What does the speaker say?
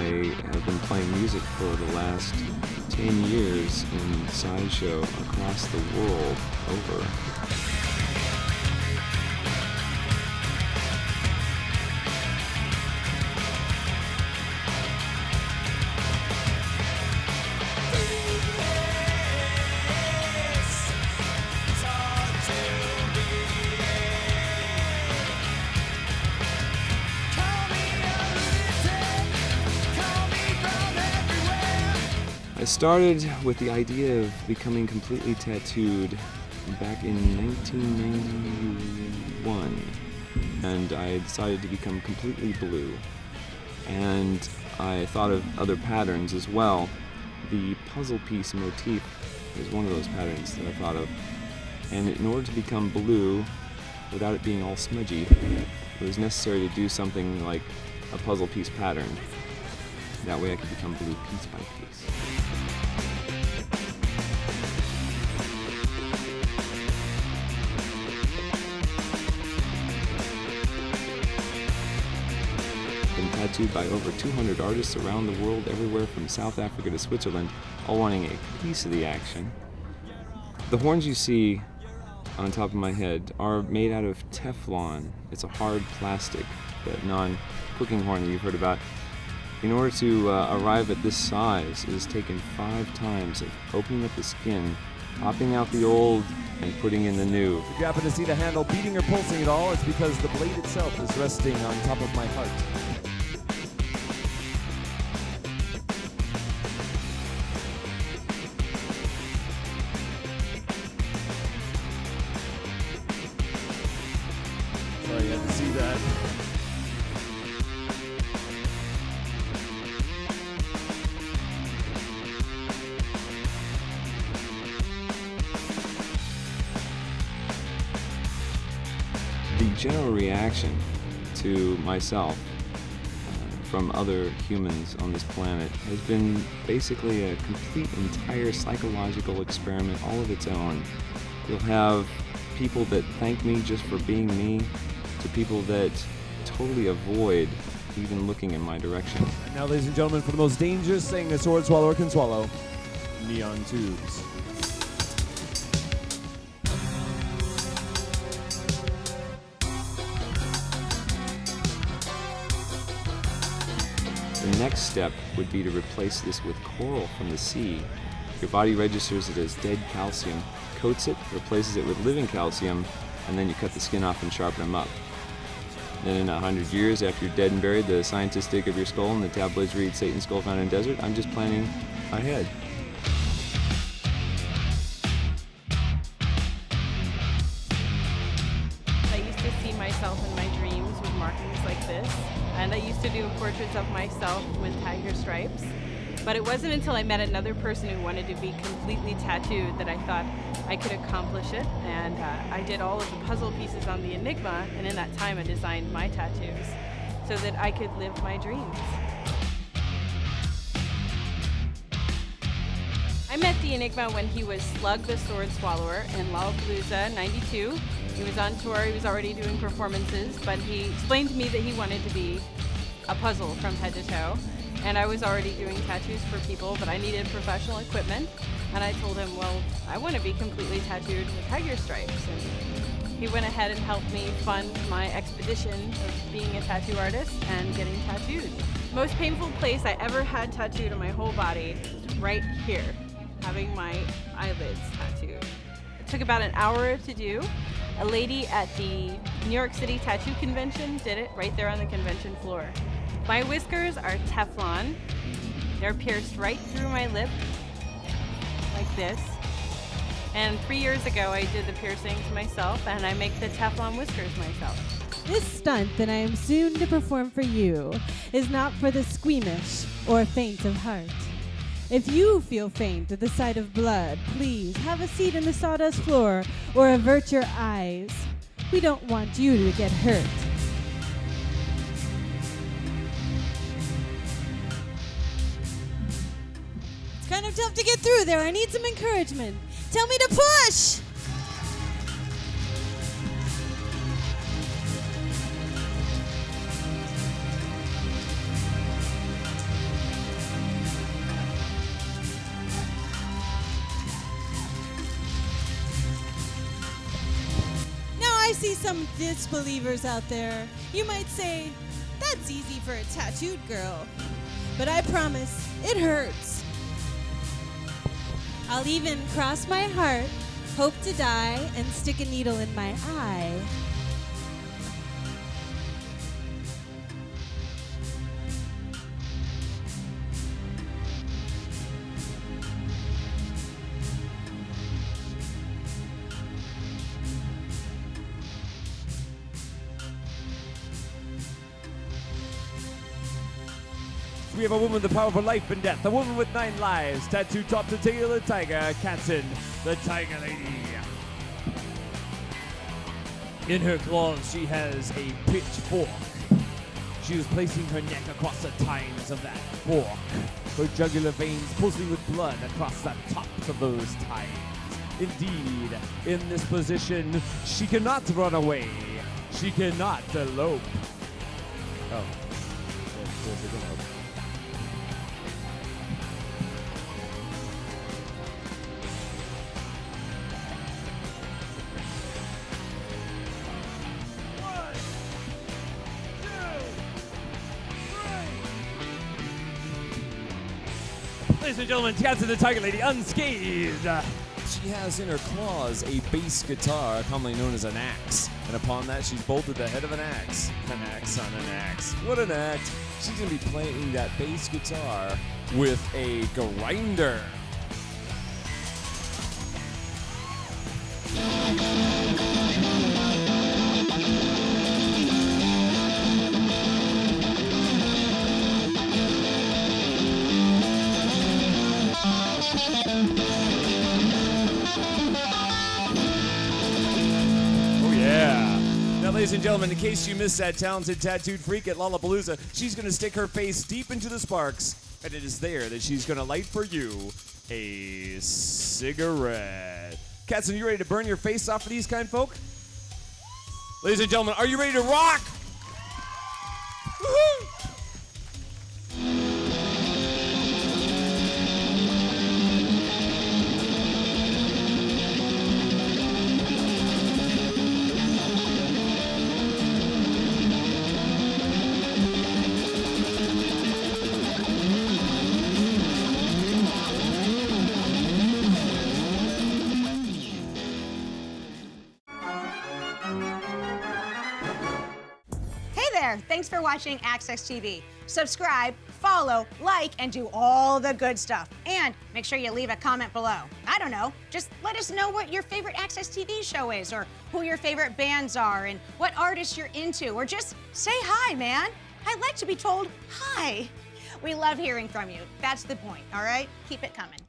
I have been playing music for the last 10 years in sideshow across the world over. I started with the idea of becoming completely tattooed back in 1991, and I decided to become completely blue. And I thought of other patterns as well. The puzzle piece motif is one of those patterns that I thought of. And in order to become blue, without it being all smudgy, it was necessary to do something like a puzzle piece pattern. That way I could become blue piece by piece. Been tattooed by over 200 artists around the world, everywhere from South Africa to Switzerland, all wanting a piece of the action. The horns you see on top of my head are made out of Teflon. It's a hard plastic, that non-cooking horn that you've heard about. In order to arrive at this size, it has taken 5 times of opening up the skin, popping out the old, and putting in the new. If you happen to see the handle beating or pulsing at all, it's because the blade itself is resting on top of my heart. Sorry, you had to see that. The general reaction to myself from other humans on this planet has been basically a complete, entire psychological experiment all of its own. You'll have people that thank me just for being me, to people that totally avoid even looking in my direction. And now, ladies and gentlemen, for the most dangerous thing a sword swallower can swallow, neon tubes. The next step would be to replace this with coral from the sea. Your body registers it as dead calcium, coats it, replaces it with living calcium, and then you cut the skin off and sharpen them up. Then in 100 years after you're dead and buried, the scientists dig up your skull and the tabloids read Satan's skull found in the desert. I'm just planning ahead. I used to see myself in my dreams with markings like this, and I used to do portraits of myself with tiger stripes. But it wasn't until I met another person who wanted to be completely tattooed that I thought I could accomplish it, and I did all of the puzzle pieces on the Enigma, and in that time I designed my tattoos so that I could live my dreams. I met the Enigma when he was Slug the Sword Swallower in Lollapalooza '92. He was on tour, he was already doing performances, but he explained to me that he wanted to be a puzzle from head to toe. And I was already doing tattoos for people, but I needed professional equipment. And I told him, well, I want to be completely tattooed with tiger stripes. And he went ahead and helped me fund my expedition of being a tattoo artist and getting tattooed. Most painful place I ever had tattooed on my whole body was right here, having my eyelids tattooed. It took about an hour to do. A lady at the New York City Tattoo Convention did it right there on the convention floor. My whiskers are Teflon. They're pierced right through my lip, like this. And 3 years ago, I did the piercings myself, and I make the Teflon whiskers myself. This stunt that I am soon to perform for you is not for the squeamish or faint of heart. If you feel faint at the sight of blood, please have a seat in the sawdust floor or avert your eyes. We don't want you to get hurt. It's kind of tough to get through there. I need some encouragement. Tell me to push! see some disbelievers out there. You might say, that's easy for a tattooed girl. But I promise, it hurts. I'll even cross my heart, hope to die, and stick a needle in my eye. We have a woman with the power of life and death, a woman with 9 lives, tattooed top to tail the tiger, Katzen the Tiger Lady. In her claws, she has a pitchfork. She is placing her neck across the tines of that fork, her jugular veins pulsing with blood across the tops of those tines. Indeed, in this position, she cannot run away. She cannot elope. Oh. There's a elope. Ladies and gentlemen, Katzen the Tiger Lady unscathed. She has in her claws a bass guitar, commonly known as an axe. And upon that, she's bolted the head of an axe. An axe on an axe. What an act. She's going to be playing that bass guitar with a grinder. Now, ladies and gentlemen, in case you missed that talented tattooed freak at Lollapalooza, she's going to stick her face deep into the sparks, and it is there that she's going to light for you a cigarette. Katzen, you ready to burn your face off for these kind folk? Ladies and gentlemen, are you ready to rock? Woohoo! Thanks for watching Access TV. Subscribe, follow, like, and do all the good stuff. And make sure you leave a comment below. I don't know, just let us know what your favorite Access TV show is, or who your favorite bands are, and what artists you're into, or just say hi, man. I like to be told hi. We love hearing from you. That's the point, all right? Keep it coming.